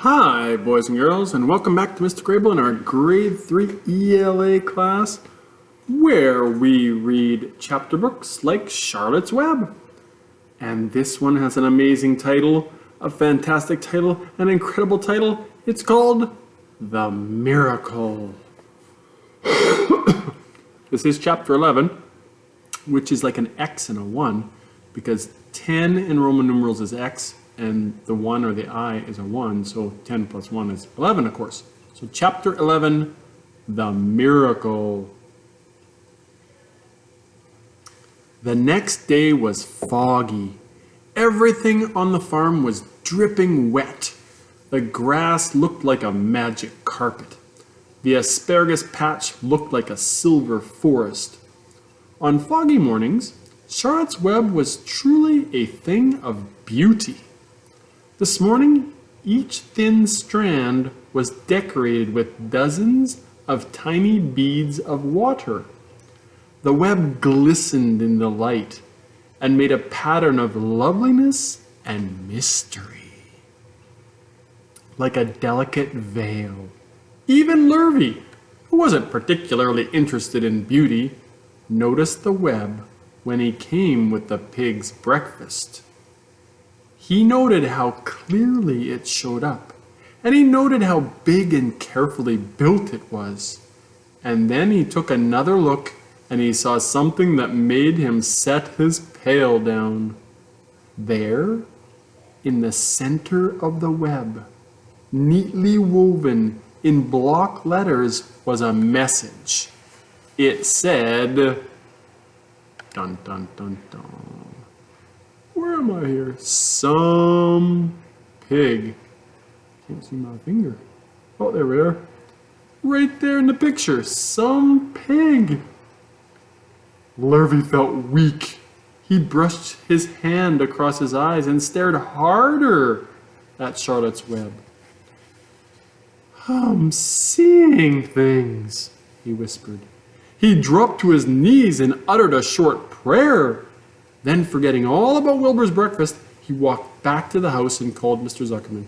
Hi, boys and girls, and welcome back to Mr. Grable in our Grade 3 ELA class, where we read chapter books like Charlotte's Web. And this one has an amazing title, a fantastic title, an incredible title. It's called The Miracle. This is chapter 11, which is like an X and a 1, because 10 in Roman numerals is X, and the 1 or the I is a 1, so 10 plus 1 is 11, of course. So chapter 11, The Miracle. The next day was foggy. Everything on the farm was dripping wet. The grass looked like a magic carpet. The asparagus patch looked like a silver forest. On foggy mornings, Charlotte's Web was truly a thing of beauty. This morning, each thin strand was decorated with dozens of tiny beads of water. The web glistened in the light and made a pattern of loveliness and mystery, like a delicate veil. Even Lurvy, who wasn't particularly interested in beauty, noticed the web when he came with the pig's breakfast. He noted how clearly it showed up, and he noted how big and carefully built it was. And then he took another look, and he saw something that made him set his pail down. There, in the center of the web, neatly woven in block letters, was a message. It said, dun dun dun dun. Where am I here? Some pig. Can't see my finger. Oh, there we are. Right there in the picture. Some pig. Lurvy felt weak. He brushed his hand across his eyes and stared harder at Charlotte's Web. I'm seeing things, he whispered. He dropped to his knees and uttered a short prayer. Then, forgetting all about Wilbur's breakfast, he walked back to the house and called Mr. Zuckerman.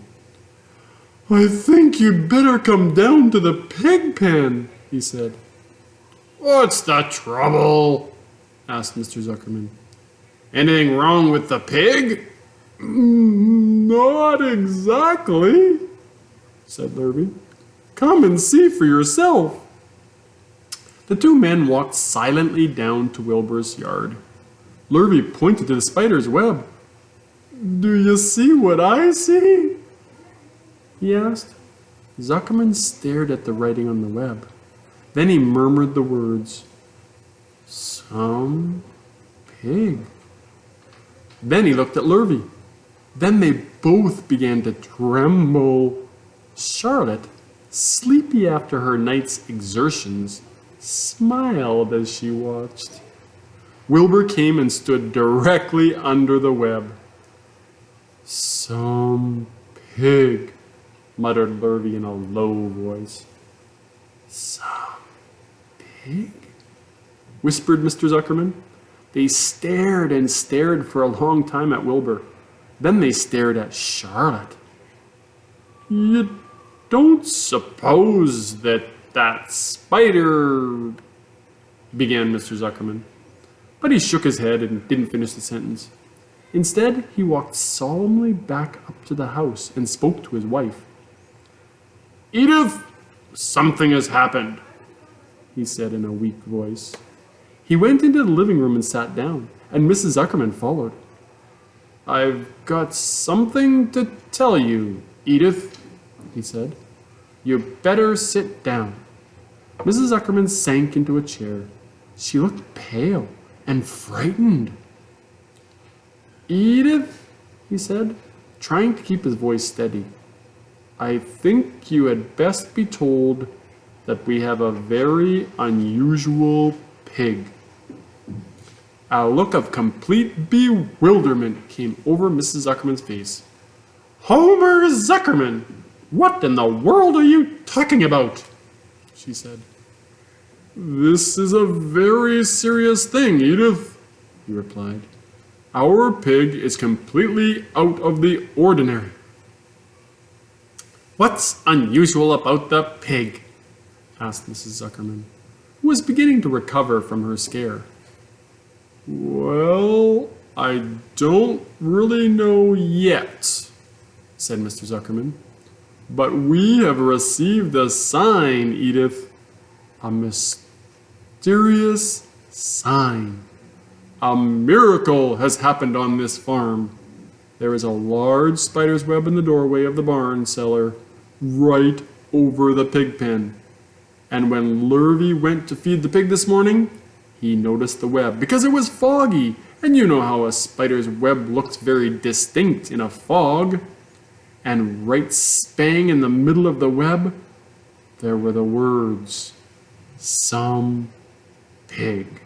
I think you'd better come down to the pig pen, he said. What's the trouble? Asked Mr. Zuckerman. Anything wrong with the pig? Not exactly, said Lurvy. Come and see for yourself. The two men walked silently down to Wilbur's yard. Lurvy pointed to the spider's web. Do you see what I see? He asked. Zuckerman stared at the writing on the web. Then he murmured the words, Some pig. Then he looked at Lurvy. Then they both began to tremble. Charlotte, sleepy after her night's exertions, smiled as she watched. Wilbur came and stood directly under the web. Some pig, muttered Lurvy in a low voice. Some pig? Whispered Mr. Zuckerman. They stared and stared for a long time at Wilbur. Then they stared at Charlotte. You don't suppose that spider... began Mr. Zuckerman. But he shook his head and didn't finish the sentence. Instead, he walked solemnly back up to the house and spoke to his wife. Edith, something has happened, he said in a weak voice. He went into the living room and sat down, and Mrs. Zuckerman followed. I've got something to tell you, Edith, he said. You better sit down. Mrs. Zuckerman sank into a chair. She looked pale and frightened. Edith, he said, trying to keep his voice steady, I think you had best be told that we have a very unusual pig. A look of complete bewilderment came over Mrs. Zuckerman's face. Homer Zuckerman, what in the world are you talking about? She said. This is a very serious thing, Edith, he replied. Our pig is completely out of the ordinary. "What's unusual about the pig?" asked Mrs. Zuckerman, who was beginning to recover from her scare. "Well, I don't really know yet," said Mr. Zuckerman. "But we have received a sign, Edith. A mysterious sign. A miracle has happened on this farm. There is a large spider's web in the doorway of the barn cellar, right over the pig pen. And when Lurvy went to feed the pig this morning, he noticed the web because it was foggy, and you know how a spider's web looks very distinct in a fog. And right spang in the middle of the web, there were the words, 'Some pig.'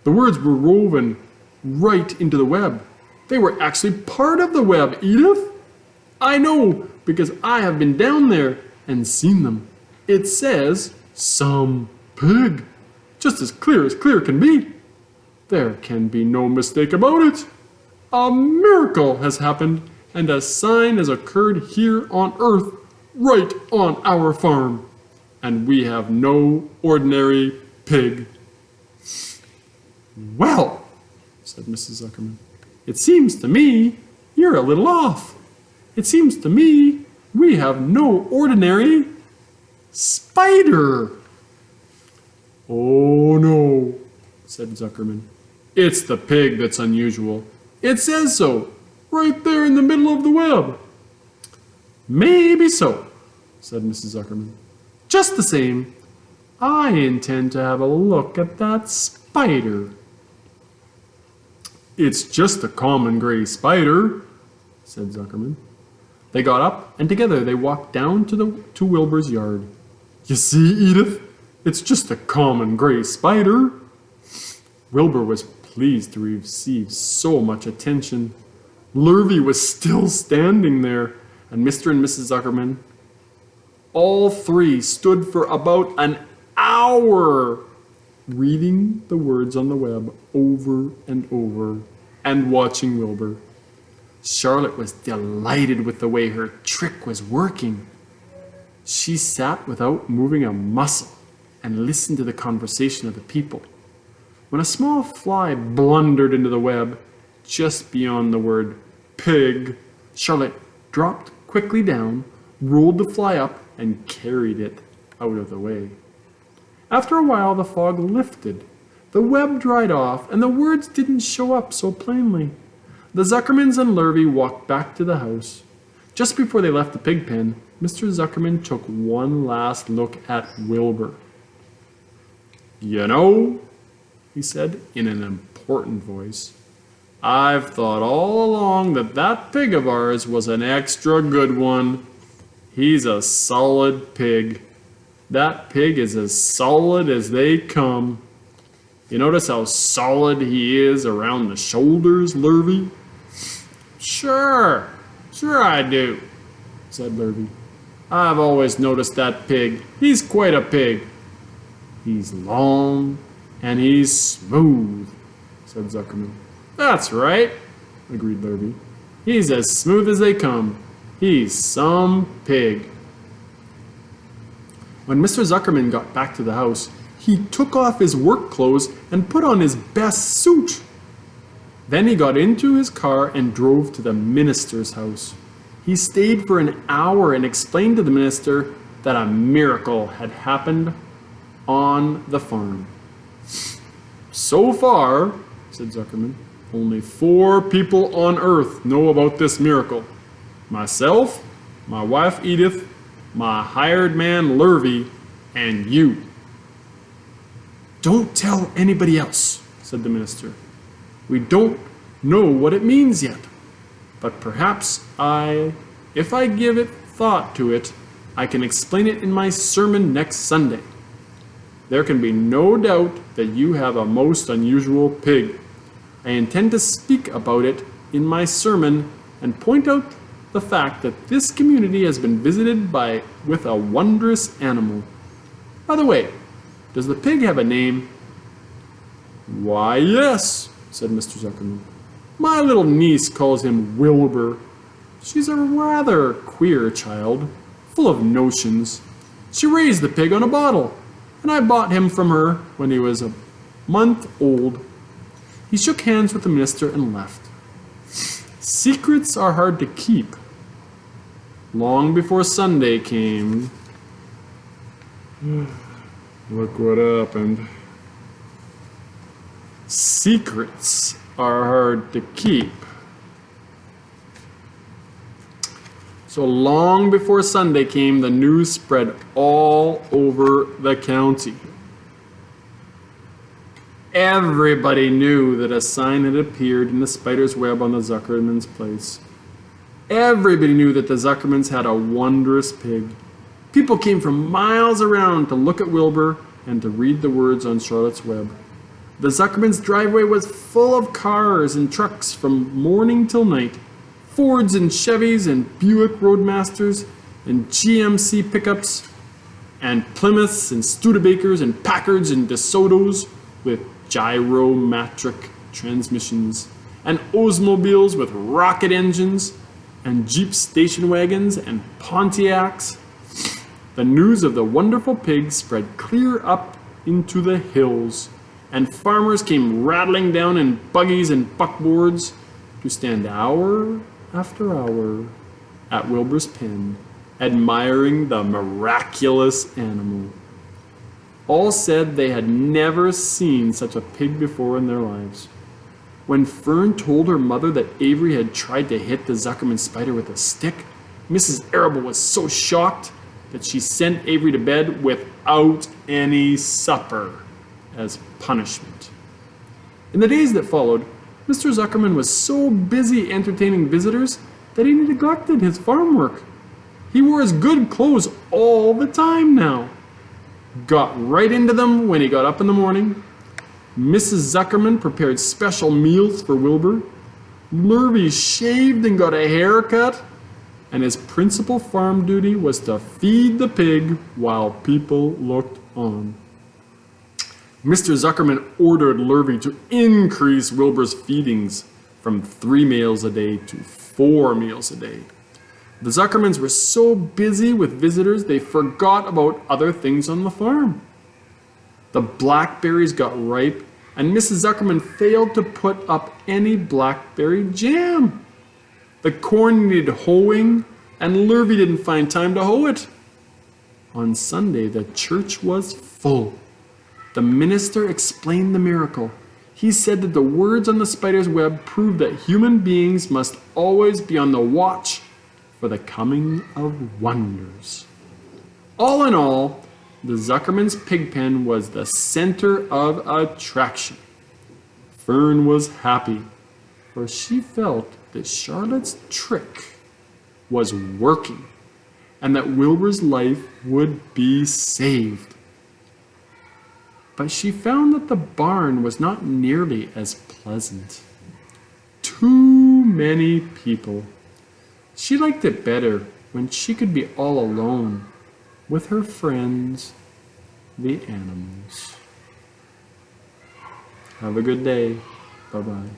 The words were woven right into the web. They were actually part of the web, Edith. I know, because I have been down there and seen them. It says, 'Some pig,' just as clear can be. There can be no mistake about it. A miracle has happened, and a sign has occurred here on earth, right on our farm. And we have no ordinary pig." "Well," said Mrs. Zuckerman, "it seems to me you're a little off. It seems to me we have no ordinary spider." "Oh no," said Zuckerman. "It's the pig that's unusual. It says so, right there in the middle of the web." "Maybe so," said Mrs. Zuckerman. "Just the same, I intend to have a look at that spider." "It's just a common gray spider," said Zuckerman. They got up, and together they walked down to Wilbur's yard. "You see, Edith, it's just a common gray spider." Wilbur was pleased to receive so much attention. Lurvy was still standing there, and Mr. and Mrs. Zuckerman, all three stood for about an hour, reading the words on the web over and over, and watching Wilbur. Charlotte was delighted with the way her trick was working. She sat without moving a muscle and listened to the conversation of the people. When a small fly blundered into the web, just beyond the word pig, Charlotte dropped quickly down, rolled the fly up, and carried it out of the way. After a while, the fog lifted. The web dried off, and the words didn't show up so plainly. The Zuckermans and Lurvy walked back to the house. Just before they left the pig pen, Mr. Zuckerman took one last look at Wilbur. "You know," he said in an important voice, "I've thought all along that that pig of ours was an extra good one. He's a solid pig. That pig is as solid as they come. You notice how solid he is around the shoulders, Lurvy?" Sure I do," said Lurvy. "I've always noticed that pig. He's quite a pig." "He's long and he's smooth," said Zuckerman. "That's right," agreed Lurvy. "He's as smooth as they come. He's some pig." When Mr. Zuckerman got back to the house, he took off his work clothes and put on his best suit. Then he got into his car and drove to the minister's house. He stayed for an hour and explained to the minister that a miracle had happened on the farm. "So far," said Zuckerman, "only 4 people on earth know about this miracle. Myself, my wife Edith, my hired man Lurvy, and you." "Don't tell anybody else," said the minister. "We don't know what it means yet, but perhaps if I give it thought to it, I can explain it in my sermon next Sunday. There can be no doubt that you have a most unusual pig. I intend to speak about it in my sermon and point out the fact that this community has been visited with a wondrous animal. By the way, does the pig have a name?" "Why, yes," said Mr. Zuckerman. "My little niece calls him Wilbur." She's a rather queer child, full of notions. She raised the pig on a bottle, and I bought him from her when he was a month old." He shook hands with the minister and left. Secrets are hard to keep. Long before Sunday came, look what happened. Secrets are hard to keep. So long before Sunday came, the news spread all over the county. Everybody knew that a sign had appeared in the spider's web on the Zuckerman's place. Everybody knew that the Zuckermans had a wondrous pig. People came from miles around to look at Wilbur and to read the words on Charlotte's web. The Zuckermans' driveway was full of cars and trucks from morning till night. Fords and Chevys and Buick Roadmasters and GMC pickups and Plymouths and Studebakers and Packards and DeSotos with gyrometric transmissions and Oldsmobiles with rocket engines and Jeep station wagons and Pontiacs. The news of the wonderful pig spread clear up into the hills, and farmers came rattling down in buggies and buckboards to stand hour after hour at Wilbur's pen, admiring the miraculous animal. All said they had never seen such a pig before in their lives. When Fern told her mother that Avery had tried to hit the Zuckerman spider with a stick, Mrs. Arable was so shocked that she sent Avery to bed without any supper as punishment. In the days that followed, Mr. Zuckerman was so busy entertaining visitors that he neglected his farm work. He wore his good clothes all the time now. Got right into them when he got up in the morning. Mrs. Zuckerman prepared special meals for Wilbur. Lurvy shaved and got a haircut. And his principal farm duty was to feed the pig while people looked on. Mr. Zuckerman ordered Lurvy to increase Wilbur's feedings from 3 meals a day to 4 meals a day. The Zuckermans were so busy with visitors they forgot about other things on the farm. The blackberries got ripe, and Mrs. Zuckerman failed to put up any blackberry jam. The corn needed hoeing, and Lurvy didn't find time to hoe it. On Sunday, the church was full. The minister explained the miracle. He said that the words on the spider's web proved that human beings must always be on the watch for the coming of wonders. All in all, the Zuckerman's pig pen was the center of attraction. Fern was happy, for she felt that Charlotte's trick was working and that Wilbur's life would be saved. But she found that the barn was not nearly as pleasant. Too many people. She liked it better when she could be all alone with her friends, the animals. Have a good day. Bye-bye.